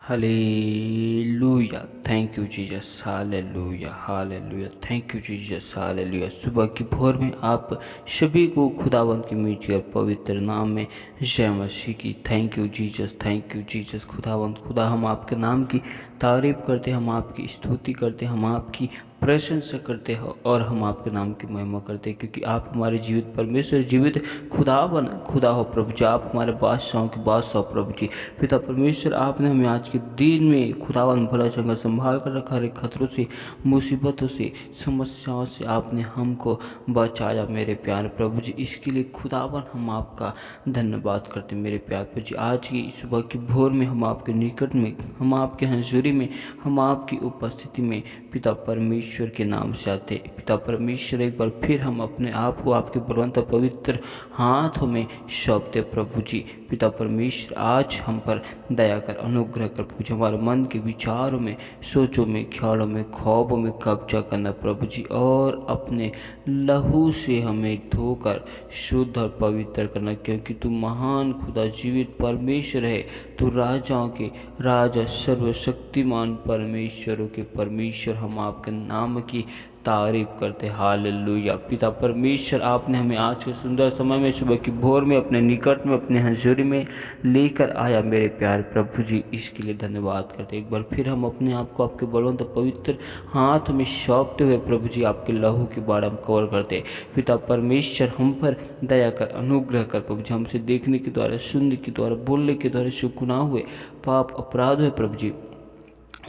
Hallelujah. Thank you Jesus. Hallelujah hallelujah. Thank you Jesus. Hallelujah. सुबह की भोर में आप सभी को खुदावंत की मीठी और पवित्र नाम में जय मसीह की। Thank you Jesus. Thank you Jesus. खुदावंत खुदा, हम आपके नाम की तारीफ करते, हम आपकी स्तुति करते, हम आपकी प्रशंसा करते हैं और हम आपके नाम की महिमा करते हैं, क्योंकि आप हमारे जीवित परमेश्वर, जीवित खुदा हो प्रभु जी। आप हमारे बादशाहों के बादशाह प्रभु जी। पिता परमेश्वर, आपने हमें आज के दिन में खुदावन भला चंगा संभाल कर रखा। हर एक खतरों से, मुसीबतों से, समस्याओं से आपने हमको बचाया मेरे प्यारे प्रभु जी। इसके लिए खुदावन हम आपका धन्यवाद करते मेरे प्यारे प्रभु जी। आज की सुबह की भोर में हम आपके निकट में, हम आपके हजूरी में, हम आपकी उपस्थिति में पिता परमेश्वर के नाम से आते। पिता परमेश्वर, एक बार फिर हम अपने आप को आपके बलवंत और पवित्र हाथों में सौंपते प्रभु जी। पिता परमेश्वर, आज हम पर दया कर, अनुग्रह कर प्रभु जी। हमारे मन के विचारों में, सोचों में, ख्यालों में, ख्वाबों में कब्जा करना प्रभु जी, और अपने लहू से हमें धोकर शुद्ध और पवित्र करना, क्योंकि तू महान खुदा, जीवित परमेश्वर है। तू राजाओं के राजा, सर्वशक्तिमान परमेश्वरों के परमेश्वर। हम आपके नाम की तारीफ करते। हालेलुया। पिता परमेश्वर, आपने हमें आज के सुंदर समय में, सुबह की भोर में अपने निकट में, अपने हजूरी में लेकर आया मेरे प्यारे प्रभु जी। इसके लिए धन्यवाद करते। एक बार फिर हम अपने आप को आपके बलवंत पवित्र हाथ में सौंपते हुए प्रभु जी, आपके लहू के बारे हम कवर करते। पिता परमेश्वर, हम पर दया कर, अनुग्रह कर प्रभु जी। हमसे देखने के द्वारा, सुनने के द्वारा, बोलने के द्वारा जो गुनाह हुए, पाप अपराध हुए प्रभु जी,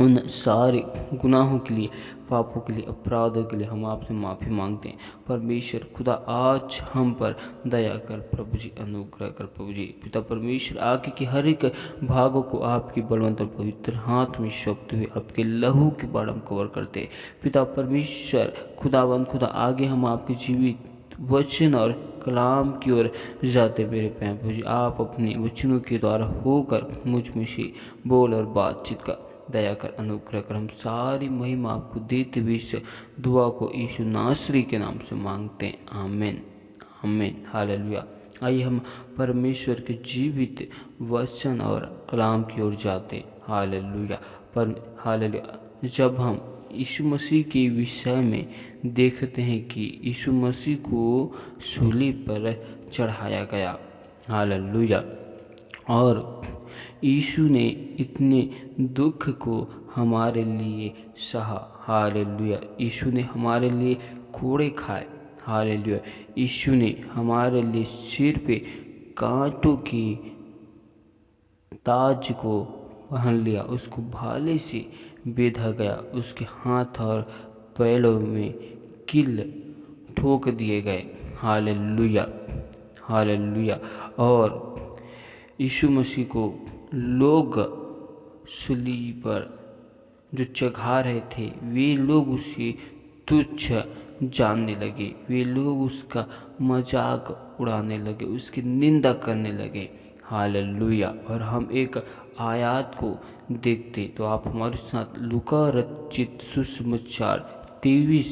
उन सारे गुनाहों के लिए, पापों के लिए, अपराधों के लिए हम आपसे माफ़ी मांगते हैं। परमेश्वर खुदा, आज हम पर दया कर प्रभु जी, अनुग्रह कर प्रभु जी। पिता परमेश्वर, आगे के हर एक भागों को आपकी बलवंत और पवित्र हाथ में सौंपते हुए आपके लहू के बारे हम कवर करते हैं। पिता परमेश्वर खुदावंत खुदा, आगे हम आपके जीवित वचन और कलाम की ओर जाते मेरे प्रभु जी। आप अपने वचनों के द्वारा होकर मुझ में से बोल और बातचीत का दया कर, अनुग्रह कर। हम सारी महिमा आपको देते हुए इस दुआ को यीशु नासरी के नाम से मांगते हैं। आमीन आमीन। हालेलुया। आइए हम परमेश्वर के जीवित वचन और कलाम की ओर जाते हैं। हालेलुया। पर हालेलुया, जब हम यीशु मसीह के विषय में देखते हैं कि यीशु मसीह को सूली पर चढ़ाया गया। हालेलुया। और यीशु ने इतने दुख को हमारे लिए सहा। हालेलुया। यीशु ने हमारे लिए कोड़े खाए। हालेलुया। यीशु ने हमारे लिए सिर पे कांटों की ताज को पहन लिया, उसको भाले से बेधा गया, उसके हाथ और पैरों में कील ठोक दिए गए। Hallelujah hallelujah. और यीशु मसीह को लोग सूली पर जो चढ़ा रहे थे, वे लोग उसे तुच्छ जानने लगे, वे लोग उसका मजाक उड़ाने लगे, उसकी निंदा करने लगे। हालेलुया। और हम एक आयत को देखते, तो आप हमारे साथ लूका रचित सुसमाचार 23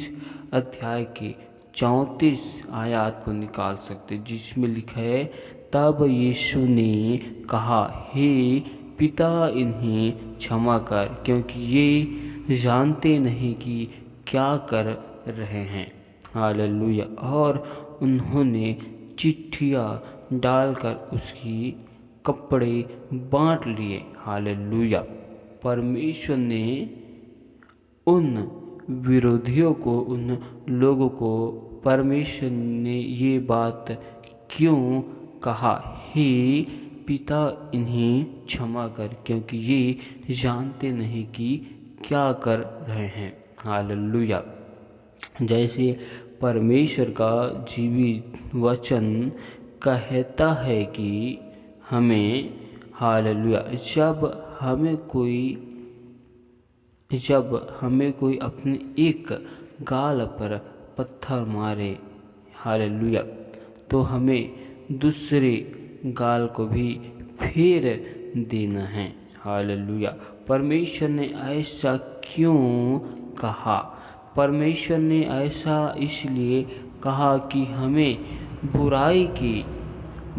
अध्याय के 34 आयत को निकाल सकते, जिसमें लिखा है, तब यीशु ने कहा, हे पिता, इन्हें क्षमा कर, क्योंकि ये जानते नहीं कि क्या कर रहे हैं। हालेलुया। और उन्होंने चिट्ठियाँ डालकर उसकी कपड़े बांट लिए। हालेलुया। परमेश्वर ने उन विरोधियों को, उन लोगों को, परमेश्वर ने ये बात क्यों कहा, हे पिता, इन्हें क्षमा कर, क्योंकि ये जानते नहीं कि क्या कर रहे हैं। हालेलुया। जैसे परमेश्वर का जीवित वचन कहता है कि हमें, हालेलुया, जब हमें कोई अपने एक गाल पर पत्थर मारे, हालेलुया, तो हमें दूसरे गाल को भी फेर देना है। हालेलुया। परमेश्वर ने ऐसा क्यों कहा? परमेश्वर ने ऐसा इसलिए कहा कि हमें बुराई के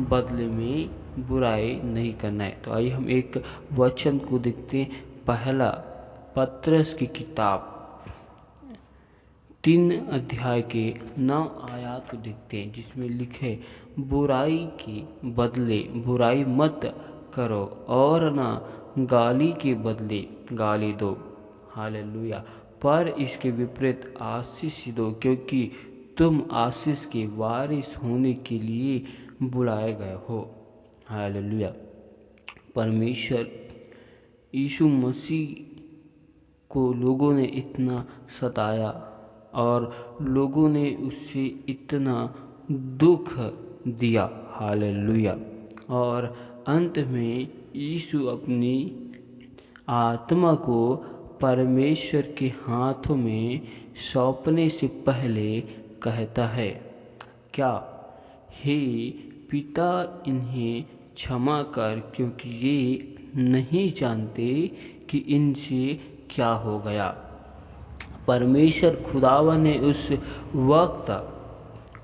बदले में बुराई नहीं करना है। तो आइए हम एक वचन को देखते हैं। पहला पतरस की किताब 3 अध्याय के 9 आयत को देखते हैं, जिसमें लिखे बुराई के बदले बुराई मत करो और ना गाली के बदले गाली दो। हालेलुया। पर इसके विपरीत आशीष दो, क्योंकि तुम आशीष के वारिस होने के लिए बुलाए गए हो। हालेलुया। परमेश्वर यीशु मसीह को लोगों ने इतना सताया और लोगों ने उससे इतना दुख दिया। हालेलुया। और अंत में यीशु अपनी आत्मा को परमेश्वर के हाथों में सौंपने से पहले कहता है, क्या हे पिता, इन्हें क्षमा कर, क्योंकि ये नहीं जानते कि इनसे क्या हो गया। परमेश्वर खुदावन ने उस वक्त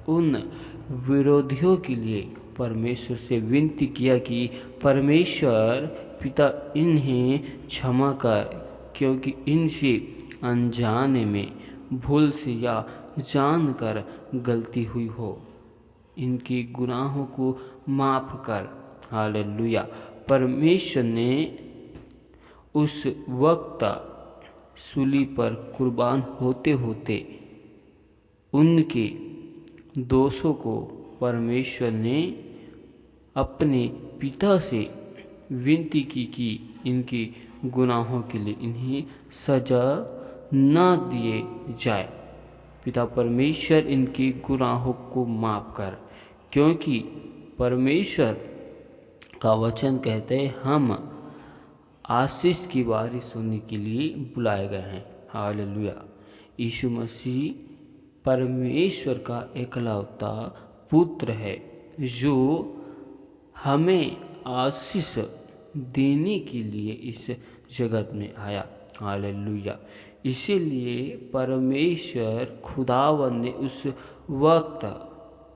उन विरोधियों के लिए परमेश्वर से विनती किया कि परमेश्वर पिता, इन्हें क्षमा कर, क्योंकि इनसे अनजाने में भूल से या जानकर गलती हुई हो। इनके गुनाहों को माफ़ कर। हालेलुया। परमेश्वर ने उस वक्त सूली पर कुर्बान होते होते उनके दोषों को परमेश्वर ने अपने पिता से विनती की कि इनके गुनाहों के लिए इन्हें सजा ना दिए जाए। पिता परमेश्वर इनके गुनाहों को माफ़ कर, क्योंकि परमेश्वर का वचन कहते हैं हम आशीष की वारिस होने के लिए बुलाए गए हैं। हालेलुया। यीशु मसीह परमेश्वर का एकलौता पुत्र है, जो हमें आशीष देने के लिए इस जगत में आया। हालेलुया। इसीलिए परमेश्वर खुदावन ने उस वक्त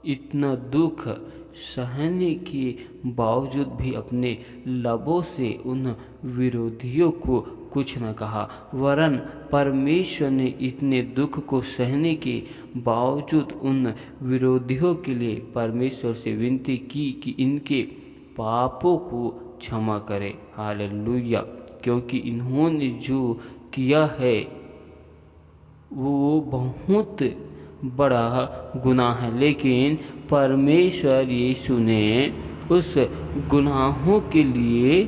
इतना दुख सहने के बावजूद भी अपने लबों से उन विरोधियों को कुछ न कहा, वरन परमेश्वर ने इतने दुख को सहने के बावजूद उन विरोधियों के लिए परमेश्वर से विनती की कि इनके पापों को क्षमा करे। हालेलुया। क्योंकि इन्होंने जो किया है वो बहुत बड़ा गुनाह है, लेकिन परमेश्वर यीशु ने उस गुनाहों के लिए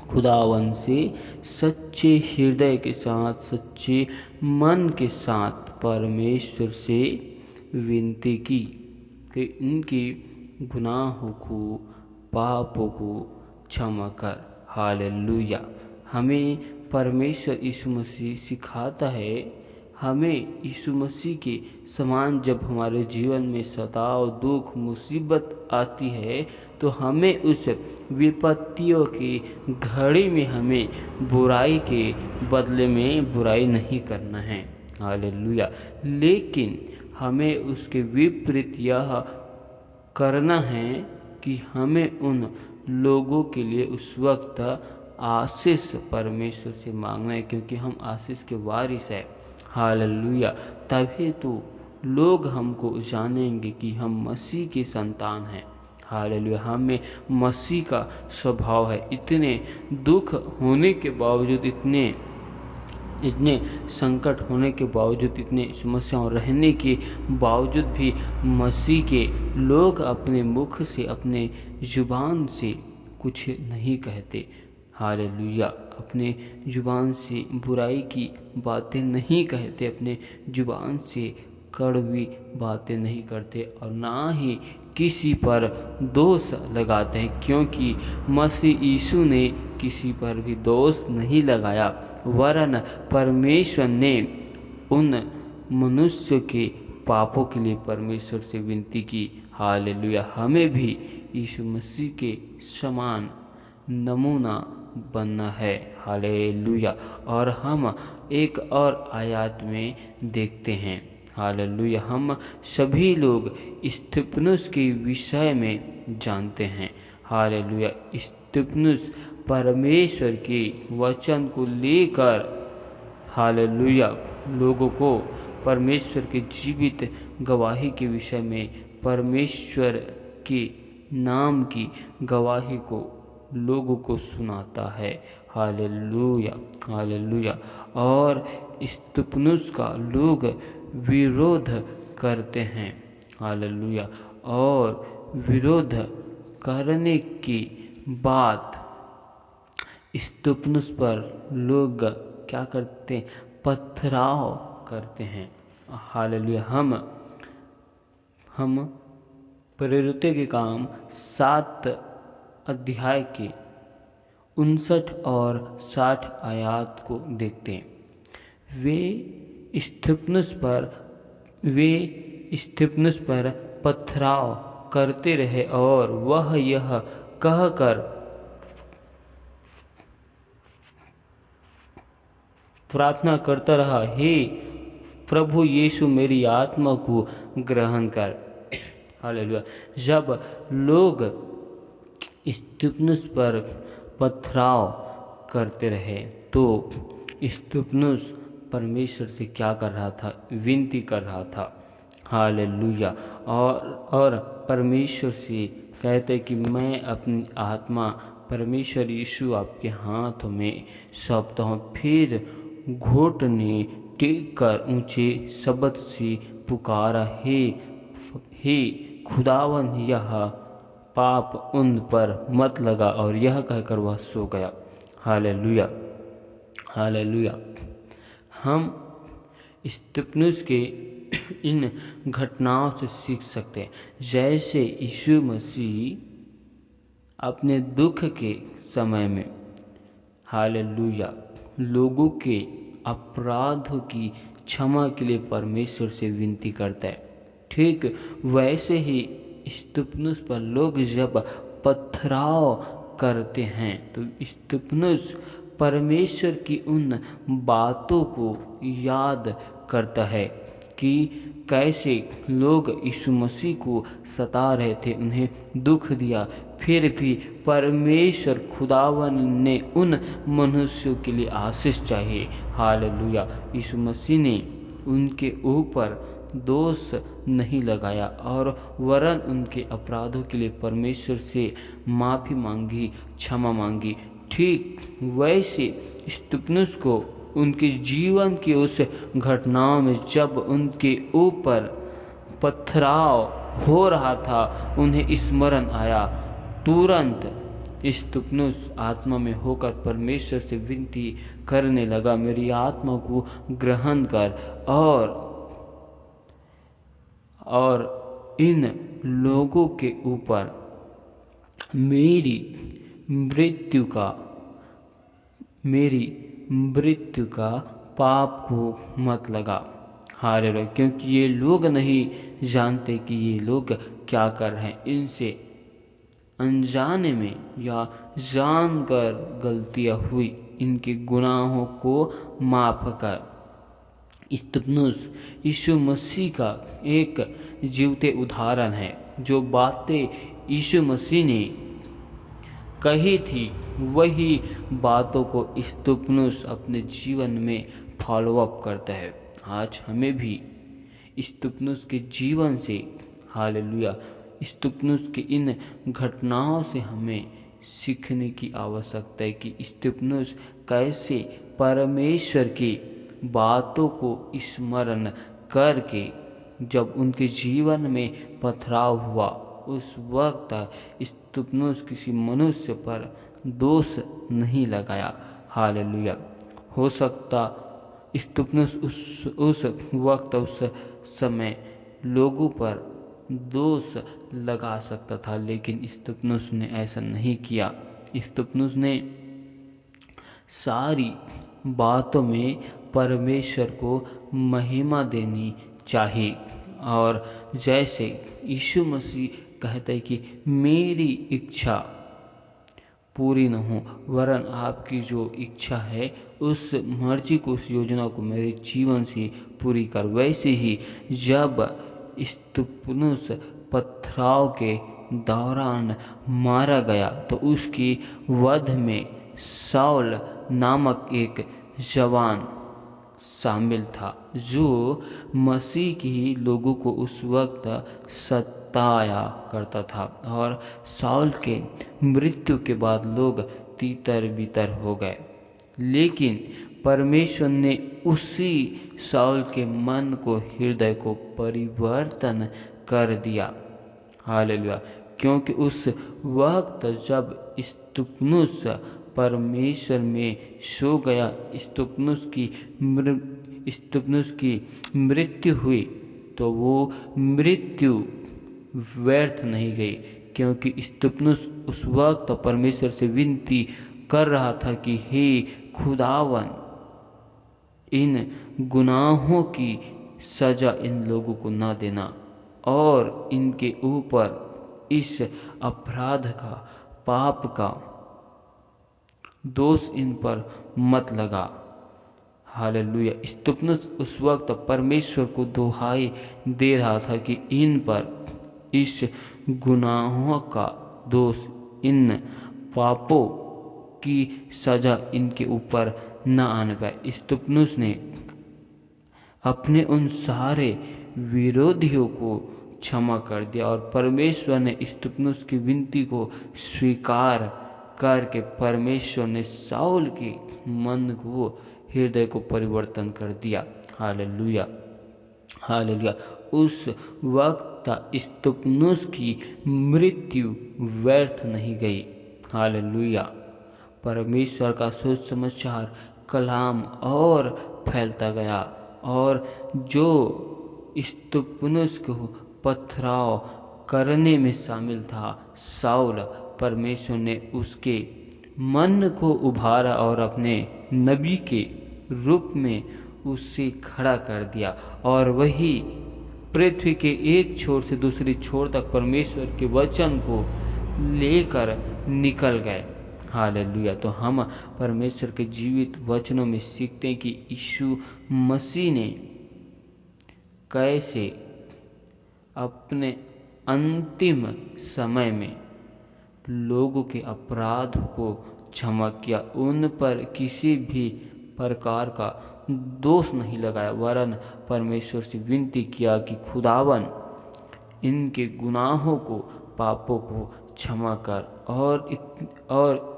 खुदावन से सच्चे हृदय के साथ, सच्चे मन के साथ परमेश्वर से विनती की कि इनके गुनाहों को, पापों को क्षमा कर। हालेलुया। हमें परमेश्वर यीशु मसीह सिखाता है, हमें यीशु मसीह के समान जब हमारे जीवन में सताव, दुख, मुसीबत आती है तो हमें उस विपत्तियों की घड़ी में हमें बुराई के बदले में बुराई नहीं करना है। हालेलुया। लेकिन हमें उसके विपरीत यह करना है कि हमें उन लोगों के लिए उस वक्त आशीष परमेश्वर से मांगना है, क्योंकि हम आशीष के वारिस हैं। हालेलुया। तभी तो लोग हमको जानेंगे कि हम मसीह के संतान हैं। हालेलुया। हमें मसीह का स्वभाव है। इतने दुख होने के बावजूद, इतने संकट होने के बावजूद, इतने समस्याओं रहने के बावजूद भी मसीह के लोग अपने मुख से, अपने जुबान से कुछ नहीं कहते। हालेलुया। अपने जुबान से बुराई की बातें नहीं कहते, अपने जुबान से कड़वी बातें नहीं करते और ना ही किसी पर दोष लगाते हैं, क्योंकि मसीह यीशु ने किसी पर भी दोष नहीं लगाया, वरन परमेश्वर ने उन मनुष्य के पापों के लिए परमेश्वर से विनती की। हालेलुया। हमें भी यीशु मसीह के समान नमूना बनना है। हालेलुया। और हम एक और आयत में देखते हैं। हालेलुया। हम सभी लोग स्तिफनुस के विषय में जानते हैं। हालेलुया। स्तिफनुस परमेश्वर के वचन को लेकर हालेलुया लोगों को परमेश्वर के जीवित गवाही के विषय में, परमेश्वर के नाम की गवाही को लोगों को सुनाता है। Hallelujah hallelujah. और स्तिफनुस का लोग विरोध करते हैं। हालेलुया। और विरोध करने के बाद स्तिफनुस पर लोग क्या करते हैं? पथराव करते हैं। हालेलुया। हम प्रेरितों के काम 7 अध्याय के 59 और 60 आयत को देखते हैं। वे स्तिफनुस पर पथराव करते रहे और वह यह कहकर प्रार्थना करता रहा, हे प्रभु यीशु मेरी आत्मा को ग्रहण कर। हालेलुया। जब लोग स्तिफनुस पर पथराव करते रहे तो स्तिफनुस परमेश्वर से क्या कर रहा था? विनती कर रहा था। हालेलुया। और परमेश्वर से कहते कि मैं अपनी आत्मा परमेश्वर यीशु आपके हाथों में सौंपता हूँ। फिर घुटने टेक कर ऊंचे शब्द से पुकारा, हे खुदावन यह पाप उन पर मत लगा। और यह कहकर वह सो गया। Hallelujah hallelujah. हम स्तिफनुस के इन घटनाओं से सीख सकते हैं, जैसे यीशु मसीह अपने दुख के समय में हालेलुया लोगों के अपराधों की क्षमा के लिए परमेश्वर से विनती करता है। ठीक वैसे ही स्तिफनुस पर लोग जब पथराव करते हैं तो स्तिफनुस परमेश्वर की उन बातों को याद करता है कि कैसे लोग यीशु मसीह को सता रहे थे, उन्हें दुख दिया, फिर भी परमेश्वर खुदावन ने उन मनुष्यों के लिए आशीष चाहिए। हालेलुया। यीशु मसीह ने उनके ऊपर दोष नहीं लगाया और वरन उनके अपराधों के लिए परमेश्वर से माफ़ी मांगी, क्षमा मांगी। ठीक वैसे स्तिफनुस को उनके जीवन की उस घटनाओं में जब उनके ऊपर पथराव हो रहा था, उन्हें स्मरण आया। तुरंत स्तिफनुस आत्मा में होकर परमेश्वर से विनती करने लगा, मेरी आत्मा को ग्रहण कर और इन लोगों के ऊपर मेरी मृत्यु का पाप को मत लगा। हालेलुया। क्योंकि ये लोग नहीं जानते कि ये लोग क्या कर रहे हैं। इनसे अनजाने में या जानकर गलतियाँ हुई, इनके गुनाहों को माफ़ कर। स्तिफनुस यीशु मसीह का एक जीवते उदाहरण है। जो बातें यीशु मसीह ने कही थी वही बातों को स्तिफनुस अपने जीवन में फॉलोअप करता है। आज हमें भी स्तिफनुस के जीवन से हालेलुया स्तिफनुस के इन घटनाओं से हमें सीखने की आवश्यकता है कि स्तिफनुस कैसे परमेश्वर की बातों को स्मरण करके जब उनके जीवन में पथराव हुआ उस वक्त स्तिफनुस किसी मनुष्य पर दोष नहीं लगाया। हालेलुया। हो सकता स्तिफनुस उस वक्त उस समय लोगों पर दोष लगा सकता था, लेकिन स्तिफनुस ने ऐसा नहीं किया। स्तिफनुस ने सारी बातों में परमेश्वर को महिमा देनी चाहिए। और जैसे यीशु मसीह कहता है कि मेरी इच्छा पूरी न हो वरन आपकी जो इच्छा है उस मर्जी को, उस योजना को मेरे जीवन से पूरी कर। वैसे ही जब स्तिफनुस पथराव के दौरान मारा गया तो उसकी वध में शाऊल नामक एक जवान शामिल था जो मसीह के ही लोगों को उस वक्त सताया करता था। और शाऊल के मृत्यु के बाद लोग तीतर बीतर हो गए, लेकिन परमेश्वर ने उसी शाऊल के मन को, हृदय को परिवर्तन कर दिया। हालेलुया। क्योंकि उस वक्त जब स्तिफनुस परमेश्वर में सो गया, स्तिफनुस की मृत्यु हुई, तो वो मृत्यु व्यर्थ नहीं गई, क्योंकि स्तिफनुस उस वक्त परमेश्वर से विनती कर रहा था कि हे खुदावन, इन गुनाहों की सज़ा इन लोगों को न देना और इनके ऊपर इस अपराध का, पाप का दोष इन पर मत लगा। हालेलुया। स्तिफनुस उस वक्त परमेश्वर को दुहाई दे रहा था कि इन पर इस गुनाहों का दोष, इन पापों की सज़ा इनके ऊपर न आने पाए। स्तिफनुस ने अपने उन सारे विरोधियों को क्षमा कर दिया और परमेश्वर ने स्तिफनुस की विनती को स्वीकार करके परमेश्वर ने शाऊल के मन को, हृदय को परिवर्तन कर दिया। Hallelujah, hallelujah. उस वक्त स्तिफनुस की मृत्यु व्यर्थ नहीं गई। हालेलुया। परमेश्वर का सुसमाचार कलाम और फैलता गया और जो स्तिफनुस को पथराव करने में शामिल था शाऊल, परमेश्वर ने उसके मन को उभारा और अपने नबी के रूप में उसे खड़ा कर दिया और वही पृथ्वी के एक छोर से दूसरी छोर तक परमेश्वर के वचन को लेकर निकल गए। हालेलुया। तो हम परमेश्वर के जीवित वचनों में सीखते हैं कि यीशु मसीह ने कैसे अपने अंतिम समय में लोगों के अपराध को क्षमा किया, उन पर किसी भी प्रकार का दोष नहीं लगाया, वरन परमेश्वर से विनती किया कि खुदावन इनके गुनाहों को, पापों को क्षमा कर और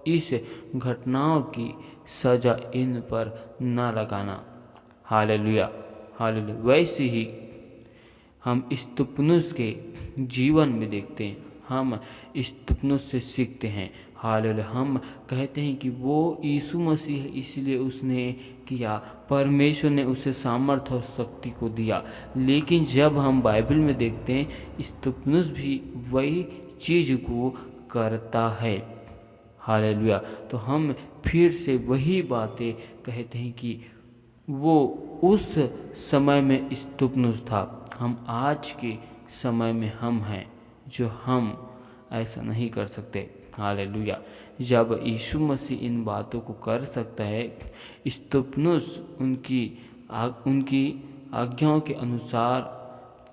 इस घटनाओं की सज़ा इन पर न लगाना। Hallelujah, hallelujah. वैसे ही हम स्तिफनुस के जीवन में देखते हैं, हम स्तिफनुस से सीखते हैं। हालेलुया। हम कहते हैं कि वो यीशु मसीह है, इसलिए उसने किया, परमेश्वर ने उसे सामर्थ्य और शक्ति को दिया। लेकिन जब हम बाइबल में देखते हैं स्तिफनुस भी वही चीज़ को करता है। हालेलुया। तो हम फिर से वही बातें कहते हैं कि वो उस समय में स्तिफनुस था, हम आज के समय में हम हैं जो हम ऐसा नहीं कर सकते। हालेलुया। जब यीशु मसीह इन बातों को कर सकता है, स्तिफनुस उनकी आज्ञाओं के अनुसार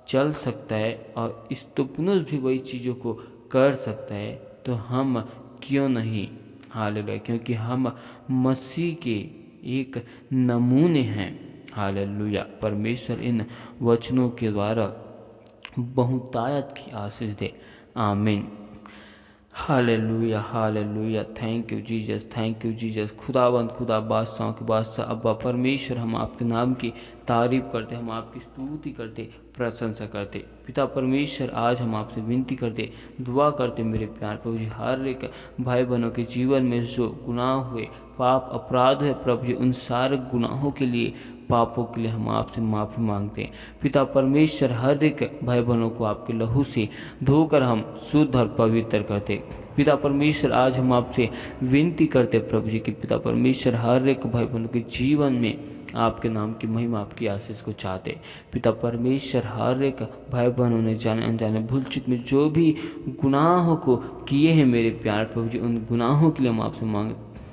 चल सकता है और स्तिफनुस भी वही चीज़ों को कर सकता है, तो हम क्यों नहीं। हालेलुया। क्योंकि हम मसीह के एक नमूने हैं। हालेलुया। परमेश्वर इन वचनों के द्वारा बहुतायत की आशीष दे। आमीन। Hallelujah, hallelujah. Thank you Jesus, thank you Jesus. खुदावंद, खुदा, बादशाह के बादशाह, अब्बा परमेश्वर, हम आपके नाम की तारीफ करते, हम आपकी स्तुति करते, प्रशंसा करते। पिता परमेश्वर, आज हम आपसे विनती करते, दुआ करते मेरे प्यार प्रभु जी, हर एक भाई बहनों के जीवन में जो गुनाह हुए, पाप अपराध है प्रभु जी, उन सारे गुनाहों के लिए, पापों के लिए हम आपसे माफ़ी मांगते हैं। पिता परमेश्वर, हर एक भाई बहनों को आपके लहू से धोकर हम शुद्ध और पवित्र करते। पिता परमेश्वर, आज हम आपसे विनती करते प्रभु जी कि पिता परमेश्वर, हर एक भाई बहनों के जीवन में आपके नाम की महिमा, आपकी आशीष को चाहते। पिता परमेश्वर, हर एक भाई बहनों ने जाने अनजाने भूल चूक में जो भी गुनाहों को किए हैं मेरे प्यार प्रभु जी, उन गुनाहों के लिए हम आपसे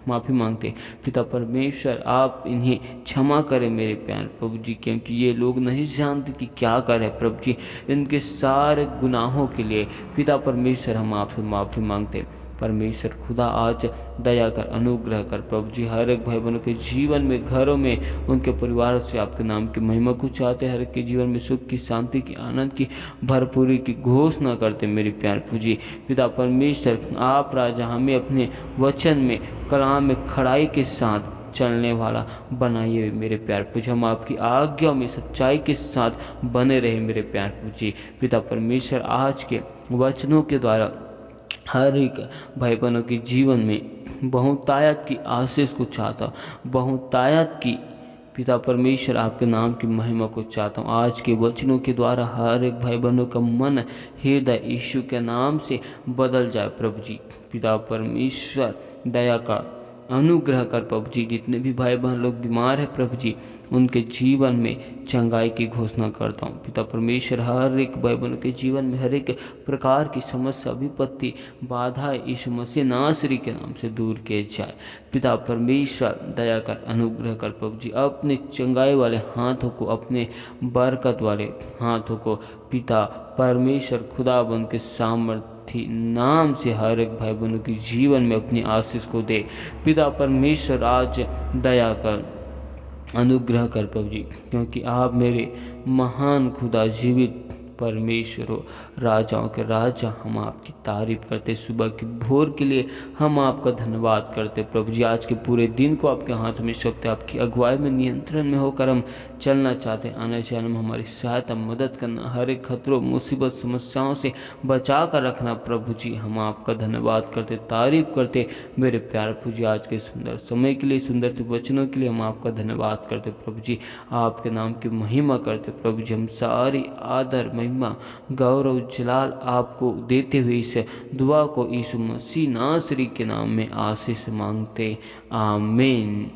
माफ़ी मांगते पिता परमेश्वर, आप इन्हें क्षमा करें मेरे प्यारे प्रभु जी, क्योंकि ये लोग नहीं जानते कि क्या करें प्रभु जी। इनके सारे गुनाहों के लिए पिता परमेश्वर हम आपसे माफ़ी मांगते परमेश्वर खुदा, आज दया कर, अनुग्रह कर प्रभु जी। हर एक भाई बहनों के जीवन में, घरों में, उनके परिवार से आपके नाम की महिमा को चाहते, हर एक के जीवन में सुख की, शांति की, आनंद की, भरपूरी की घोषणा करते मेरे प्यार प्रभु जी। पिता परमेश्वर, आप राजा हमें अपने वचन में, कलाम में खड़ाई के साथ चलने वाला बनाइए मेरे प्यार प्रभु जी। हम आपकी आज्ञा में सच्चाई के साथ बने रहे मेरे प्यार प्रभु जी। पिता परमेश्वर, आज के वचनों के द्वारा हर एक भाई बहनों के जीवन में बहुतायत की आशीष को चाहता हूँ, बहुतायत की पिता परमेश्वर आपके नाम की महिमा को चाहता हूँ। आज के वचनों के द्वारा हर एक भाई बहनों का मन, हृदय यीशु के नाम से बदल जाए प्रभु जी। पिता परमेश्वर, दया का अनुग्रह कर प्रभु जी। जितने भी भाई बहन लोग बीमार हैं प्रभु जी, उनके जीवन में चंगाई की घोषणा करता हूँ पिता परमेश्वर। हर एक भाई बहन के जीवन में हर एक प्रकार की समस्या, विपत्ति, बाधा यीशु मसीह नासरी के नाम से दूर किए जाए पिता परमेश्वर। दया कर, अनुग्रह कर प्रभु जी। अपने चंगाई वाले हाथों को, अपने बरकत वाले हाथों को पिता परमेश्वर खुदा बन के सामर्थ्य नाम से हर एक भाई बहनों के जीवन में अपनी आशीष को दे पिता परमेश्वर। आज दया कर, अनुग्रह कर प्रभु जी, क्योंकि आप मेरे महान खुदा, जीवित परमेश्वर हो, राजाओं के राजा। हम आपकी तारीफ करते, सुबह की भोर के लिए हम आपका धन्यवाद करते प्रभु जी। आज के पूरे दिन को आपके हाथ में सौंपते, आपकी अगुवाई में, नियंत्रण में होकर हम चलना चाहते हैं। आने जाने में हमारी सहायता, मदद करना, हर एक खतरों, मुसीबत, समस्याओं से बचा कर रखना प्रभु जी। हम आपका धन्यवाद करते, तारीफ करते मेरे प्यारे प्रभु जी। आज के सुंदर समय के लिए, सुंदर से वचनों के लिए हम आपका धन्यवाद करते प्रभु जी। आपके नाम की महिमा करते प्रभु जी। हम सारी आदर, महिमा, गौरव, जलाल आपको देते हुए इस दुआ को यीशु मसीह नासरी के नाम में आशीष मांगते, आमीन।